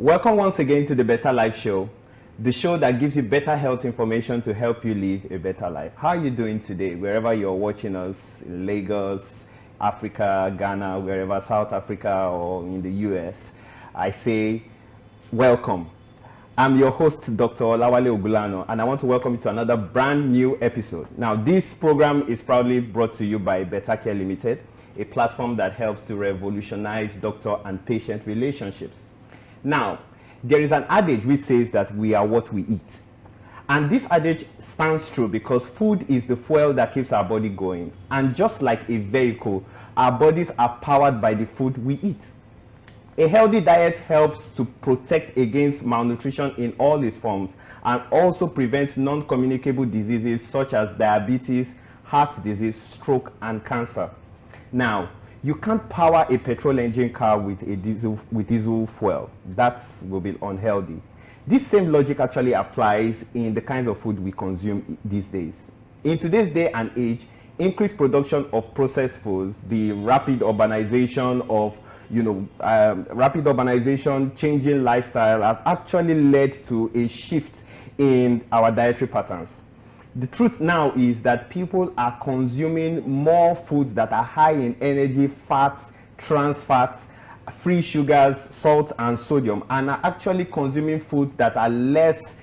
Welcome once again to the Better Life Show, the show that gives you better health information to help you live a better life. How are you doing today? Wherever you're watching us, in Lagos, Africa, Ghana, wherever, South Africa, or in the US, I say welcome. I'm your host, Dr. Olawale Ogunlana, and I want to welcome you to another brand new episode. Now, this program is proudly brought to you by Better Care Limited, a platform that helps to revolutionize doctor and patient relationships. Now, there is an adage which says that we are what we eat. And this adage stands true because food is the fuel that keeps our body going. And just like a vehicle, our bodies are powered by the food we eat. A healthy diet helps to protect against malnutrition in all its forms and also prevents non-communicable diseases such as diabetes, heart disease, stroke, and cancer. Now, you can't power a petrol engine car with diesel fuel. That will be unhealthy. This same logic actually applies in the kinds of food we consume these days. In today's day and age, increased production of processed foods, the rapid urbanization, changing lifestyle have actually led to a shift in our dietary patterns. The truth now is that people are consuming more foods that are high in energy, fats, trans fats, free sugars, salt, and sodium, and are actually consuming foods that are less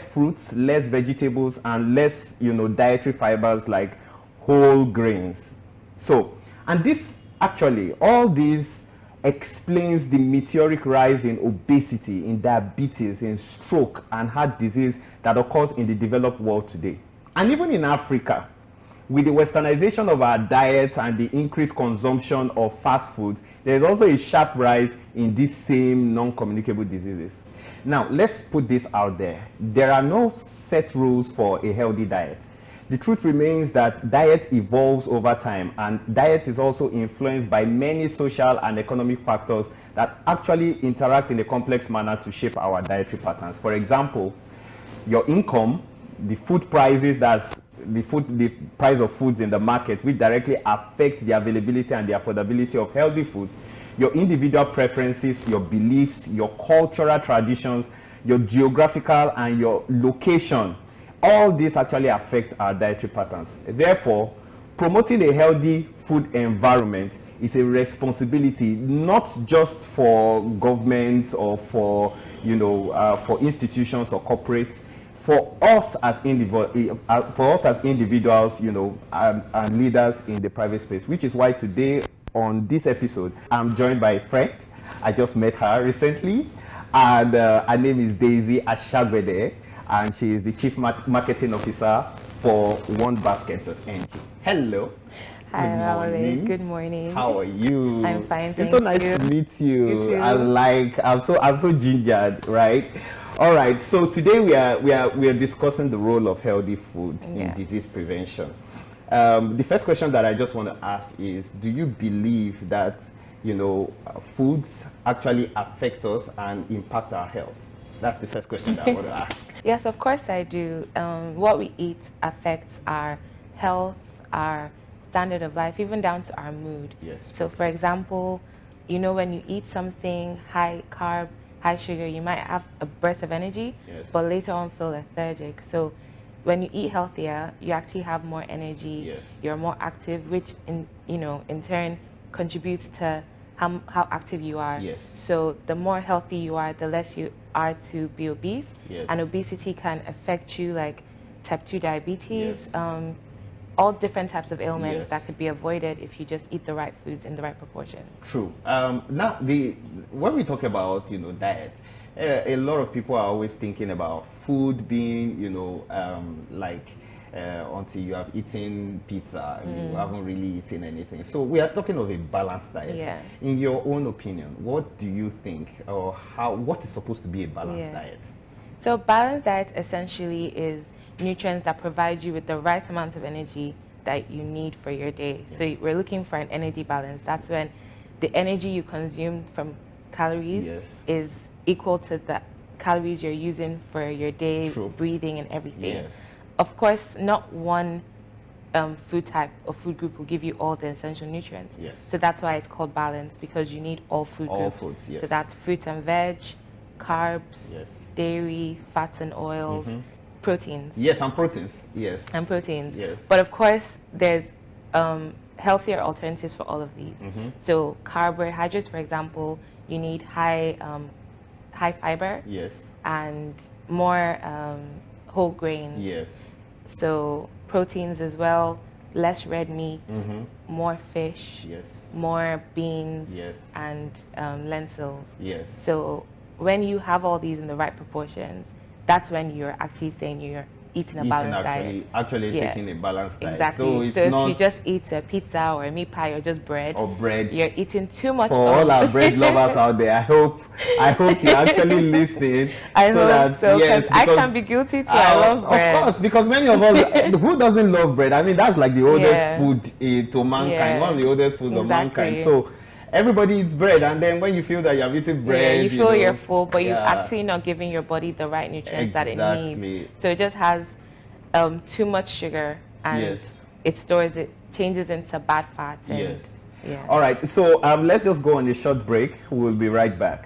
fruits, less vegetables, and less dietary fibers like whole grains. So, and this actually, all these explains the meteoric rise in obesity, in diabetes, in stroke, and heart disease that occurs in the developed world today. And even in Africa, with the westernization of our diets and the increased consumption of fast food, there is also a sharp rise in these same non-communicable diseases. Now, let's put this out there. There are no set rules for a healthy diet. The truth remains that diet evolves over time, and diet is also influenced by many social and economic factors that actually interact in a complex manner to shape our dietary patterns. For example, your income, the food prices, the price of foods in the market, which directly affect the availability and the affordability of healthy foods, your individual preferences, your beliefs, your cultural traditions, your geographical and your location. All these actually affect our dietary patterns. Therefore, promoting a healthy food environment is a responsibility not just for governments or for institutions or corporates, for us as individuals, and leaders in the private space. Which is why today on this episode, I'm joined by a friend. I just met her recently, and her name is Daisy Atsagbede, and she is the Chief Marketing Officer for One Basket.ng. Hello. Hi, Olawale. Good morning. How are you? I'm fine, thank you. It's so nice to meet you. You too. I'm so gingered, right? All right. So today we are discussing the role of healthy food in disease prevention. The first question that I just want to ask is: do you believe that foods actually affect us and impact our health? That's the first question that I want to ask. Yes, of course I do. What we eat affects our health, our standard of life, even down to our mood. Yes. So for example, when you eat something high carb, high sugar, you might have a burst of energy, Yes. but later on feel lethargic. So when you eat healthier, you actually have more energy, Yes. you're more active, which in turn contributes to how active you are. Yes. So the more healthy you are, the less you are to be obese. Yes. And obesity can affect you like type 2 diabetes, Yes. all different types of ailments Yes. that could be avoided if you just eat the right foods in the right proportion. True. Now, when we talk about diet, a lot of people are always thinking about food being until you have eaten pizza, you haven't really eaten anything. So we are talking of a balanced diet. Yeah. In your own opinion, what do you think, or what is supposed to be a balanced diet? So balanced diet essentially is nutrients that provide you with the right amount of energy that you need for your day. Yes. So we're looking for an energy balance. That's when the energy you consume from calories Yes. is equal to the calories you're using for your day, True. breathing and everything. Yes. Of course, not one food type or food group will give you all the essential nutrients. Yes. So that's why it's called balanced, because you need all food All groups. foods, yes. So that's fruits and veg, carbs, Yes. dairy, fats and oils, proteins. Yes, and proteins. Yes. And proteins. Yes. But of course, there's healthier alternatives for all of these. So carbohydrates, for example, you need high fiber. Yes. And more whole grains. Yes. So proteins as well, less red meat, more fish, Yes. more beans, Yes. and lentils. Yes. So when you have all these in the right proportions, that's when you're actually saying you're eating a balanced diet. Actually taking a balanced diet. Exactly. So it's if not you just eat a pizza or a meat pie or just bread, you're eating too much. For all our bread lovers out there, I hope you're actually listening. I hope so, yes, I can be guilty too. I love bread. Of course, because many of us, who doesn't love bread? I mean, that's like the oldest food to mankind, one of the oldest foods of mankind. So everybody eats bread, and then when you feel that you're eating bread, you feel you're full, but you're actually not giving your body the right nutrients that it needs. So it just has too much sugar, and it changes into bad fats. And, All right, so let's just go on a short break. We'll be right back.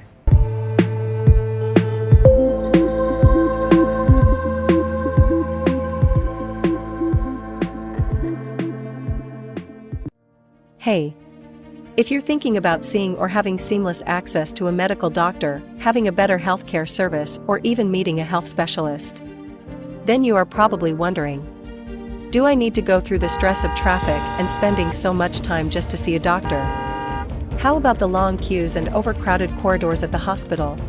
Hey. If you're thinking about seeing or having seamless access to a medical doctor, having a better healthcare service, or even meeting a health specialist, then you are probably wondering, do I need to go through the stress of traffic and spending so much time just to see a doctor? How about the long queues and overcrowded corridors at the hospital?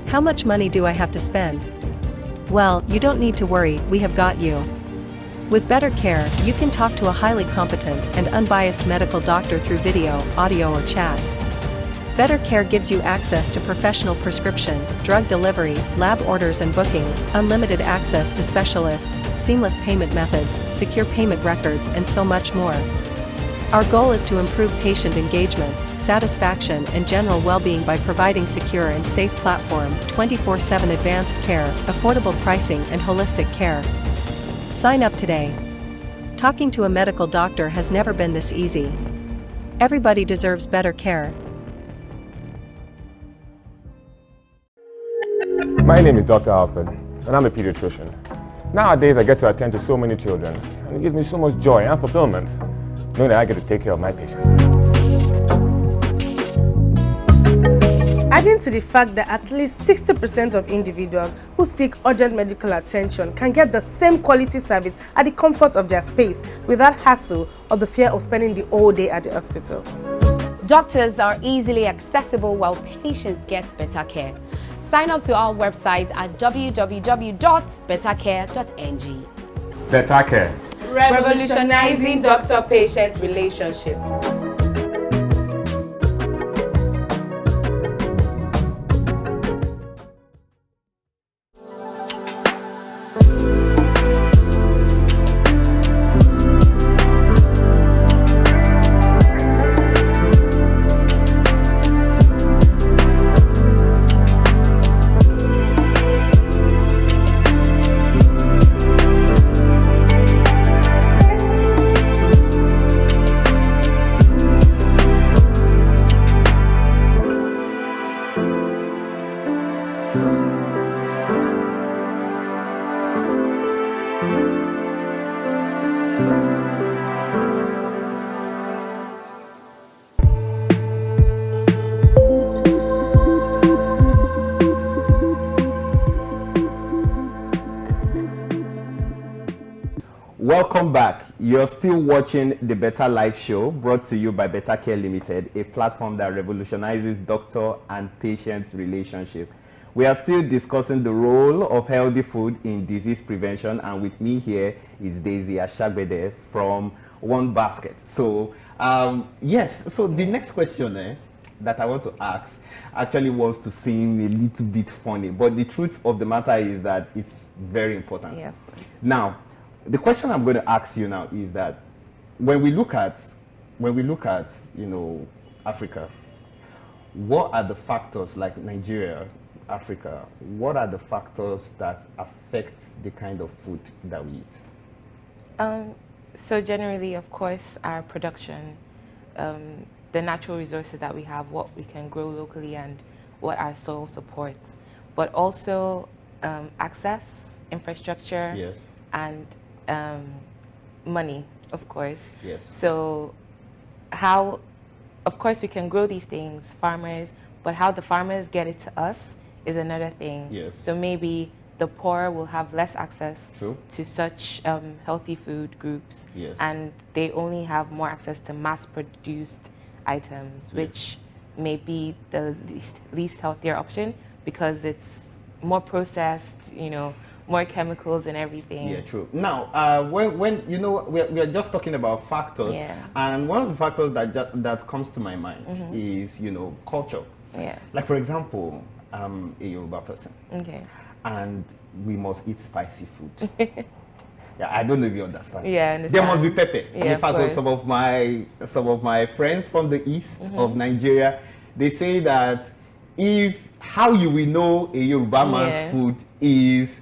How much money do I have to spend? Well, you don't need to worry, we have got you. With Better Care, you can talk to a highly competent and unbiased medical doctor through video, audio, or chat. Better Care gives you access to professional prescription, drug delivery, lab orders and bookings, unlimited access to specialists, seamless payment methods, secure payment records, and so much more. Our goal is to improve patient engagement, satisfaction, and general well-being by providing secure and safe platform, 24/7 advanced care, affordable pricing, and holistic care. Sign up today. Talking to a medical doctor has never been this easy. Everybody deserves better care. My name is Dr. Alfred, and I'm a pediatrician. Nowadays, I get to attend to so many children, and it gives me so much joy and fulfillment, knowing that I get to take care of my patients. Adding to the fact that at least 60% of individuals who seek urgent medical attention can get the same quality service at the comfort of their space without hassle or the fear of spending the whole day at the hospital. Doctors are easily accessible while patients get better care. Sign up to our website at www.bettercare.ng. Better Care. Revolutionizing doctor-patient relationship. Welcome back. You're still watching the Better Life Show, brought to you by Better Care Limited, a platform that revolutionizes doctor and patient's relationship. We are still discussing the role of healthy food in disease prevention, and with me here is Daisy Atsagbede from One Basket. So, yes, so the next question that I want to ask actually was to seem a little bit funny, but the truth of the matter is that it's very important. Yeah. Now, the question I'm going to ask you now is that when we look at Africa, what are the factors, like Nigeria, Africa, what are the factors that affect the kind of food that we eat? So generally, of course, our production, the natural resources that we have, what we can grow locally and what our soil supports, but also access, infrastructure, Yes. and money, of course. Yes. So how, of course, we can grow these things, farmers, but how the farmers get it to us is another thing. Yes. So maybe the poor will have less access True. to such healthy food groups, Yes. and they only have more access to mass-produced items, which may be the least healthier option because it's more processed, you know, more chemicals and everything. Yeah, true. Now, when you know, we're just talking about factors, and one of the factors that comes to my mind is, you know, culture. Yeah. Like, for example, I'm a Yoruba person. Okay. And we must eat spicy food. Yeah, I don't know if you understand. Yeah, I understand. There must be pepper. Yeah, in fact, some of my friends from the east of Nigeria, they say that how you will know a Yoruba man's food is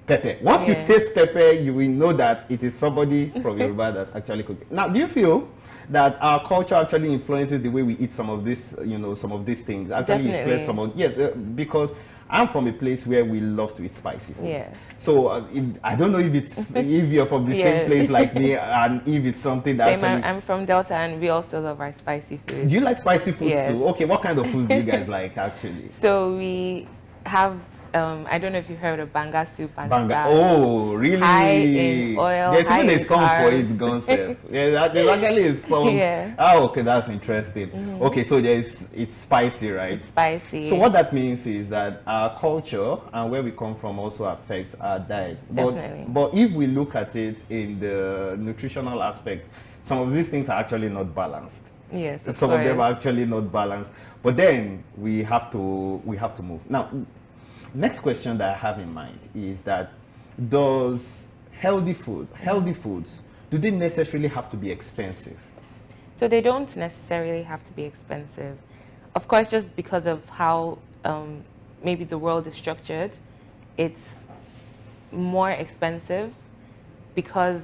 pepper. Once you taste pepper, you will know that it is somebody from Yoruba that's actually cooking. Now, do you feel that our culture actually influences the way we eat some of this, you know, some of these things? Actually influence some of, yes, because I'm from a place where we love to eat spicy food. Yeah. So I don't know if it's if you're from the same place like me, and if it's something that actually. I'm from Delta, and we also love our spicy food. Do you like spicy food too? Okay, what kind of food do you guys like actually? So we have. I don't know if you heard of banga soup and banga. Oh, really? High in oil. There's high even a in song carbs. for it, Gonself. Yeah, there's actually a song. Yeah. Oh, okay, that's interesting. Okay, so it's spicy, right? It's spicy. So what that means is that our culture and where we come from also affects our diet. Definitely. But if we look at it in the nutritional aspect, some of these things are actually not balanced. Yes. Some of them are actually not balanced. But then we have to move. Now, next question that I have in mind is that does healthy foods, do they necessarily have to be expensive? So they don't necessarily have to be expensive. Of course, just because of how maybe the world is structured, it's more expensive because,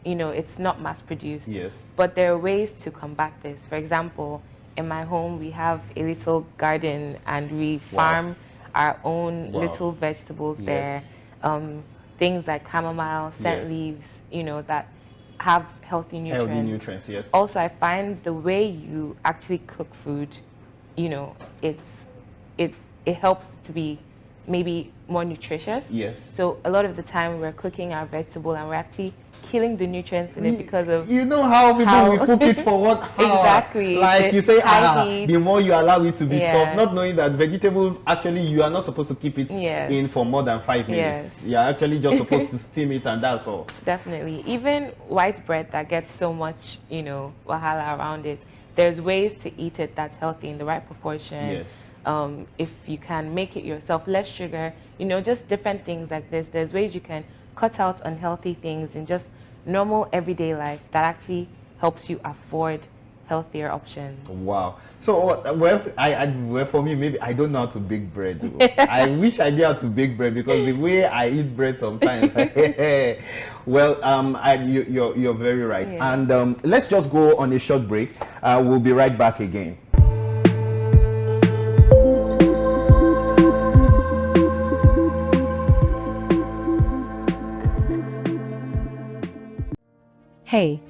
you know, it's not mass produced. Yes. But there are ways to combat this. For example, in my home, we have a little garden and we farm our own little vegetables there. Things like chamomile, scent leaves, you know, that have healthy nutrients. Healthy nutrients, yes. Also, I find the way you actually cook food, you know, it helps to be maybe more nutritious. Yes. So a lot of the time we're cooking our vegetable and we're actually killing the nutrients in it because of, you know how people will cook it for 1 hour. Exactly. Like you say, the more you allow it to be soft, not knowing that vegetables actually you are not supposed to keep it in for more than 5 minutes. You're actually just supposed to steam it and that's all. Definitely. Even white bread that gets so much, you know, wahala around it, there's ways to eat it that's healthy in the right proportion. Yes. If you can make it yourself, less sugar, you know, just different things like this. There's ways you can cut out unhealthy things in just normal everyday life that actually helps you afford healthier options. Wow. So, well, for me, maybe I don't know how to bake bread. I wish I knew how to bake bread because the way I eat bread sometimes. Well, you're very right. Yeah. And let's just go on a short break. We'll be right back again. Hey.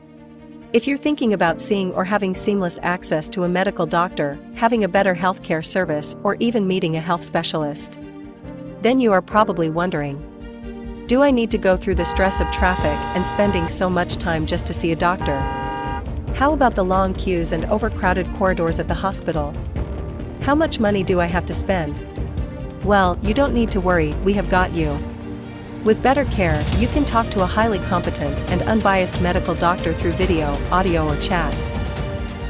If you're thinking about seeing or having seamless access to a medical doctor, having a better healthcare service, or even meeting a health specialist, then you are probably wondering, do I need to go through the stress of traffic and spending so much time just to see a doctor? How about the long queues and overcrowded corridors at the hospital? How much money do I have to spend? Well, you don't need to worry, we have got you. With better care, you can talk to a highly competent and unbiased medical doctor through video, audio, or chat.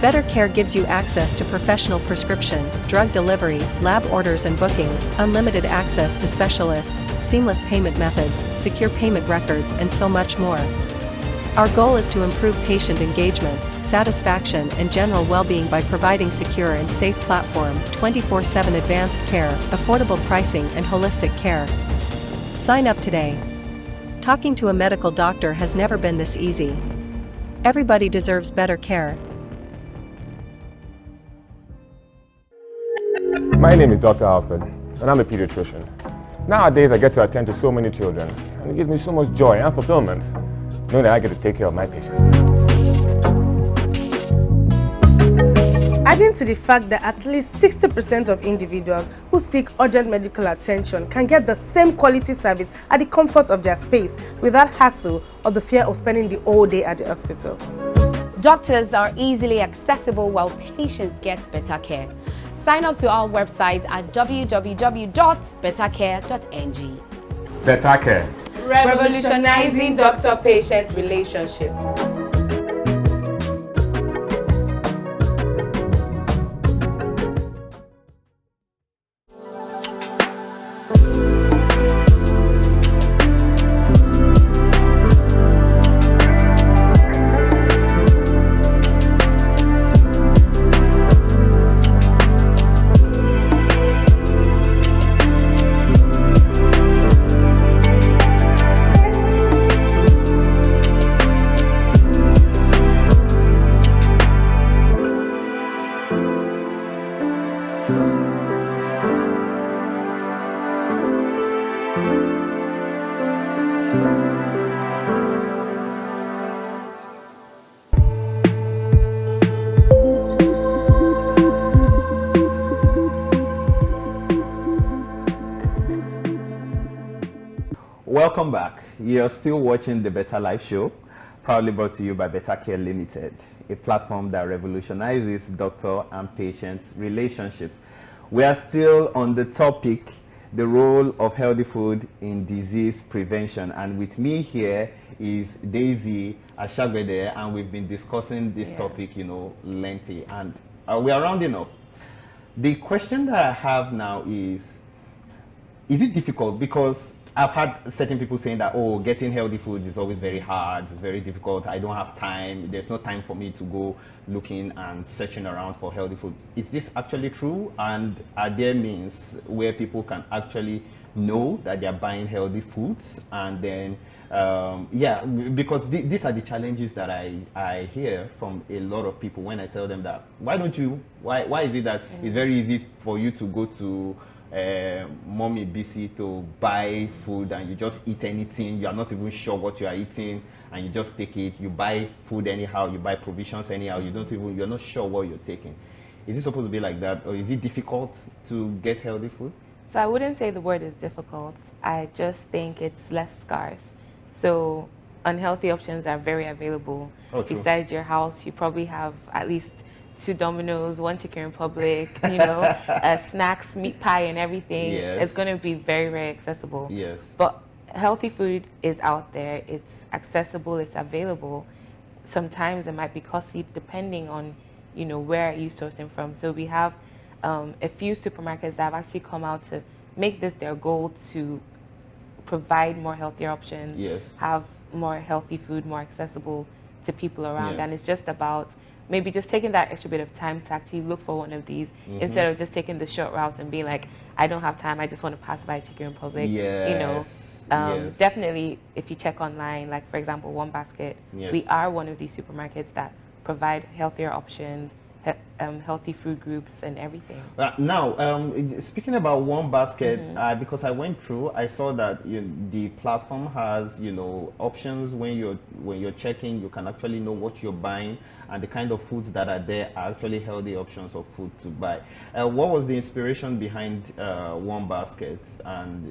Better Care gives you access to professional prescription, drug delivery, lab orders and bookings, unlimited access to specialists, seamless payment methods, secure payment records, and so much more. Our goal is to improve patient engagement, satisfaction, and general well-being by providing secure and safe platform, 24/7 advanced care, affordable pricing, and holistic care. Sign up today. Talking to a medical doctor has never been this easy. Everybody deserves better care. My name is Dr. Alfred, and I'm a pediatrician. Nowadays, I get to attend to so many children, and it gives me so much joy and fulfillment, knowing that I get to take care of my patients. Adding to the fact that at least 60% of individuals who seek urgent medical attention can get the same quality service at the comfort of their space without hassle or the fear of spending the whole day at the hospital. Doctors are easily accessible while patients get better care. Sign up to our website at www.bettercare.ng. Better care. Revolutionizing doctor-patient relationship. Welcome back. You're still watching the BetaLife show, proudly brought to you by Better Care Limited, a platform that revolutionizes doctor and patient relationships. We are still on the topic, the role of healthy food in disease prevention, and with me here is Daisy Atsagbede, and we've been discussing this topic, lengthy, and we are rounding up. The question that I have now is it difficult? Because I've had certain people saying that, oh, getting healthy foods is always very hard, it's very difficult, I don't have time, there's no time for me to go looking and searching around for healthy food. Is this actually true? And are there means where people can actually know that they're buying healthy foods? And then, because these are the challenges that I hear from a lot of people when I tell them that, why is it that it's very easy for you to go to Mommy BC to buy food and you just eat anything, you are not even sure what you are eating and you just take it, you buy food anyhow, you buy provisions anyhow, you're not sure what you're taking. Is it supposed to be like that, or is it difficult to get healthy food? So I wouldn't say the word is difficult, I just think it's less scarce. So unhealthy options are very available. Besides your house, you probably have at least 2 Domino's, 1 Chicken Republic, snacks, meat pie and everything. Yes. It's going to be very, very accessible. Yes. But healthy food is out there. It's accessible. It's available. Sometimes it might be costly depending on, where you're sourcing from. So we have a few supermarkets that have actually come out to make this their goal to provide more healthier options, have more healthy food, more accessible to people around. And it's just about maybe just taking that extra bit of time to actually look for one of these instead of just taking the short routes and being like, I don't have time, I just want to pass by Chicken Republic. Definitely, if you check online, like for example, One Basket, we are one of these supermarkets that provide healthier options, healthy food groups and everything. Now, speaking about One Basket, because I went through, I saw that the platform has options when you're checking, you can actually know what you're buying and the kind of foods that are there are actually healthy options of food to buy. What was the inspiration behind One Basket, and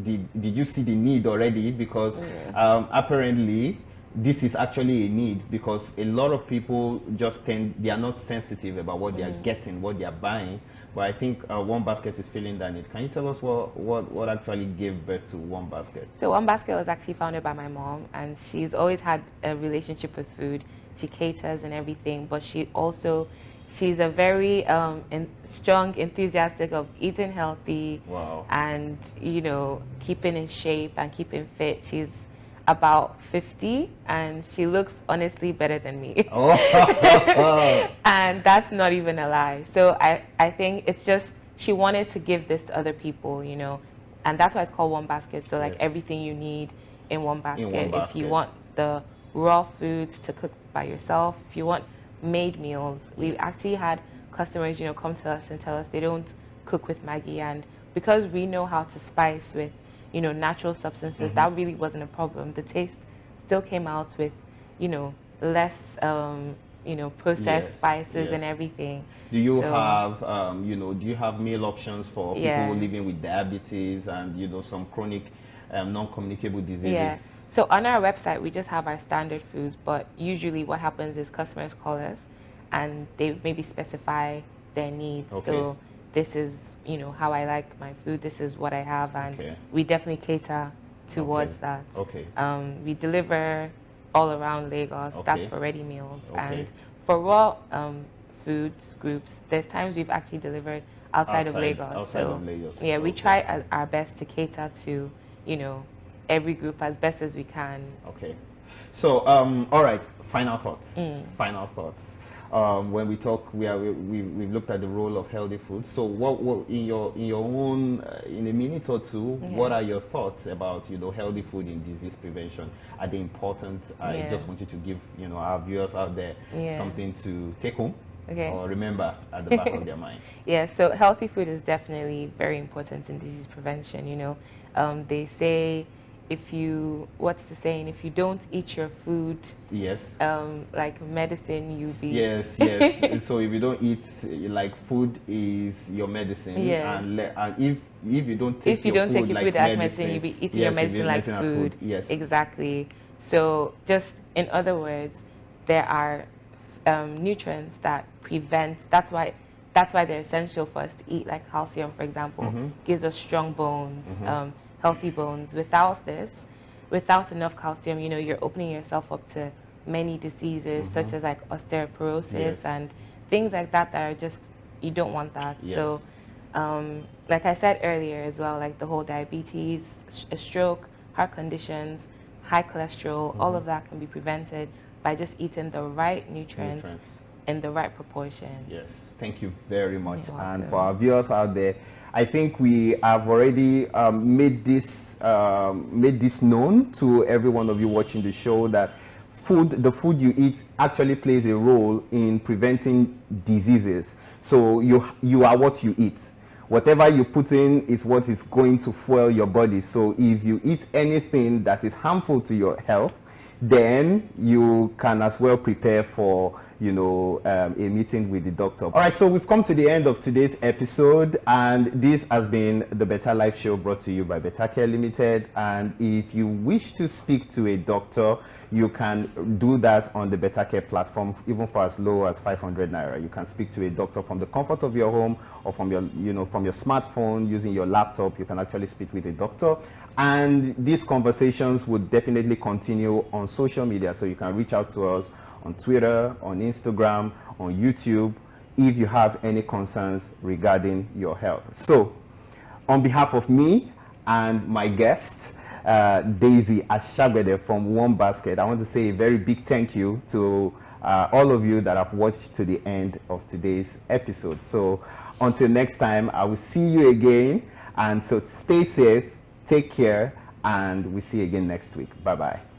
did you see the need already? Because apparently this is actually a need, because a lot of people they are not sensitive about what they are getting, what they are buying. But I think One Basket is feeling that need. Can you tell us what actually gave birth to One Basket? So One Basket was actually founded by my mom, and she's always had a relationship with food. She caters and everything, but she's a very strong enthusiastic of eating healthy. Wow. And keeping in shape and keeping fit. She's about 50 and she looks honestly better than me. And that's not even a lie. So I think it's just she wanted to give this to other people, and that's why it's called One Basket. So like everything you need in one basket. If you want the raw foods to cook by yourself. If you want made meals, we've actually had customers, come to us and tell us they don't cook with Maggi, and because we know how to spice with, natural substances, that really wasn't a problem. The taste still came out with, less, processed spices and everything. Do you have, do you have meal options for people living with diabetes and, some chronic non-communicable diseases? Yeah. So on our website, we just have our standard foods, but usually what happens is customers call us and they maybe specify their needs. Okay. So this is, how I like my food, this is what I have, and we definitely cater towards that. Okay. We deliver all around Lagos. That's for ready meals. And for raw foods groups, there's times we've actually delivered outside of Lagos. Outside of Lagos. Yeah, we try our best to cater to, every group as best as we can. Okay. So, all right, final thoughts. Final thoughts. When we talk, we've looked at the role of healthy food. So, what in your own in a minute or two, what are your thoughts about healthy food in disease prevention? Are they important? I just wanted to give our viewers out there something to take home or remember at the back of their mind. Yeah. So, healthy food is definitely very important in disease prevention. They say, what's the saying? If you don't eat your food, like medicine, you'll be. Yes. So if you don't eat, like food is your medicine, and if you don't take your food like medicine, you'll be eating your medicine like food. Yes, exactly. So just in other words, there are nutrients that prevent. That's why they're essential for us to eat. Like calcium, for example, gives us strong bones. Healthy bones. Without enough calcium, you're opening yourself up to many diseases such as like osteoporosis and things like that are just, you don't want that. So like I said earlier as well, like the whole diabetes, a stroke, heart conditions, high cholesterol, all of that can be prevented by just eating the right nutrients in the right proportion. Yes, thank you very much. And for our viewers out there, I think we have already made this known to every one of you watching the show that the food you eat actually plays a role in preventing diseases. So you are what you eat. Whatever you put in is what is going to fuel your body. So if you eat anything that is harmful to your health, then you can as well prepare for a meeting with the doctor. All right, so we've come to the end of today's episode, and this has been the BetaLife Show brought to you by BetaCare Limited. And if you wish to speak to a doctor, you can do that on the BetaCare platform, even for as low as 500 naira. You can speak to a doctor from the comfort of your home or from your, from your smartphone, using your laptop. You can actually speak with a doctor. And these conversations would definitely continue on social media. So you can reach out to us on Twitter, on Instagram, on YouTube, if you have any concerns regarding your health. So on behalf of me and my guest, Daisy Atsagbede from One Basket, I want to say a very big thank you to all of you that have watched to the end of today's episode. So until next time, I will see you again. And so stay safe, take care, and we'll see you again next week. Bye-bye.